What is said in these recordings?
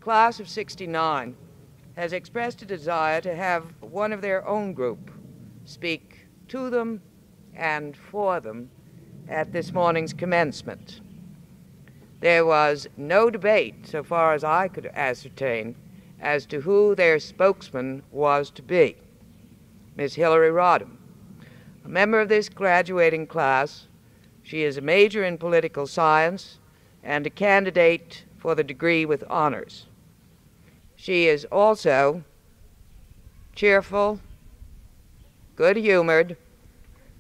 class of '69 has expressed a desire to have one of their own group speak to them and for them at this morning's commencement. There was no debate, so far as I could ascertain, as to who their spokesman was to be. Miss Hillary Rodham, a member of this graduating class, she is a major in political science and a candidate for the degree with honors. She is also cheerful, good-humored,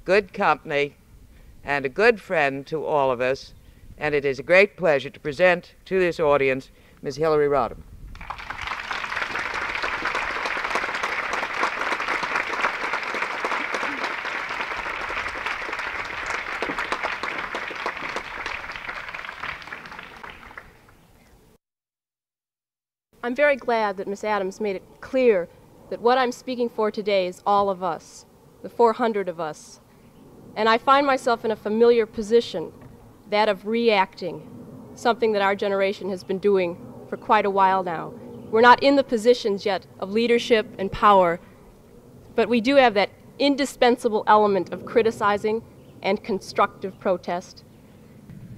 good company, and a good friend to all of us, and it is a great pleasure to present to this audience Ms. Hillary Rodham. I'm very glad that Ms. Adams made it clear that what I'm speaking for today is all of us, the 400 of us. And I find myself in a familiar position, that of reacting, something that our generation has been doing for quite a while now. We're not in the positions yet of leadership and power, but we do have that indispensable element of criticizing and constructive protest.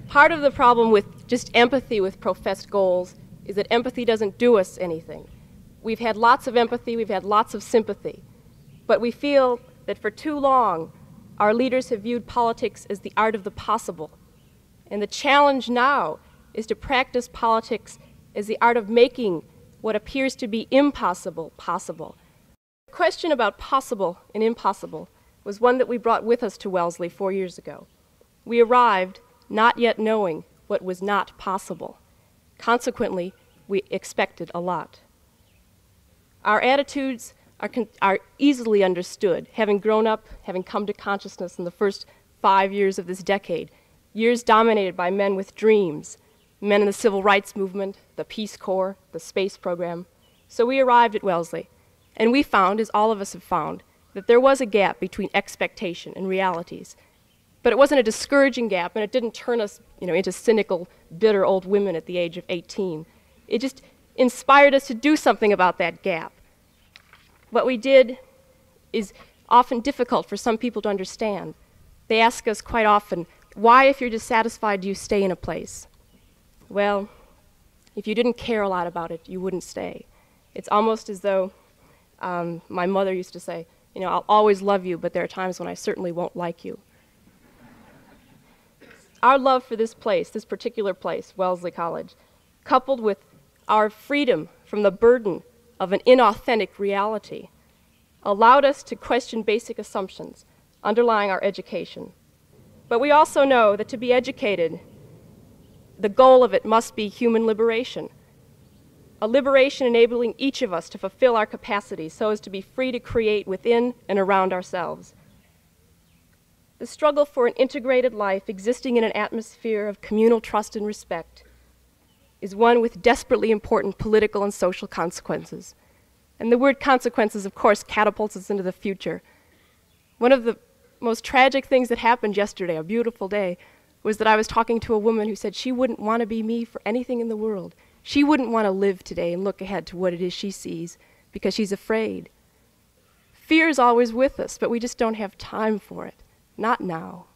Part of the problem with just empathy with professed goals is that empathy doesn't do us anything. We've had lots of empathy, we've had lots of sympathy, but we feel that for too long, our leaders have viewed politics as the art of the possible. And the challenge now is to practice politics as the art of making what appears to be impossible possible. The question about possible and impossible was one that we brought with us to Wellesley 4 years ago. We arrived not yet knowing what was not possible. Consequently, we expected a lot. Our attitudes are easily understood, having grown up, having come to consciousness in the first 5 years of this decade, years dominated by men with dreams, men in the civil rights movement, the Peace Corps, the space program. So we arrived at Wellesley, and we found, as all of us have found, that there was a gap between expectation and realities. But it wasn't a discouraging gap, and it didn't turn us, into cynical, bitter old women at the age of 18. It just inspired us to do something about that gap. What we did is often difficult for some people to understand. They ask us quite often, why, if you're dissatisfied, do you stay in a place? Well, if you didn't care a lot about it, you wouldn't stay. It's almost as though my mother used to say, I'll always love you, but there are times when I certainly won't like you. Our love for this place, this particular place, Wellesley College, coupled with our freedom from the burden of an inauthentic reality, allowed us to question basic assumptions underlying our education. But we also know that to be educated, the goal of it must be human liberation, a liberation enabling each of us to fulfill our capacities so as to be free to create within and around ourselves. The struggle for an integrated life existing in an atmosphere of communal trust and respect is one with desperately important political and social consequences. And the word consequences, of course, catapults us into the future. One of the most tragic things that happened yesterday, a beautiful day, was that I was talking to a woman who said she wouldn't want to be me for anything in the world. She wouldn't want to live today and look ahead to what it is she sees because she's afraid. Fear is always with us, but we just don't have time for it. Not now.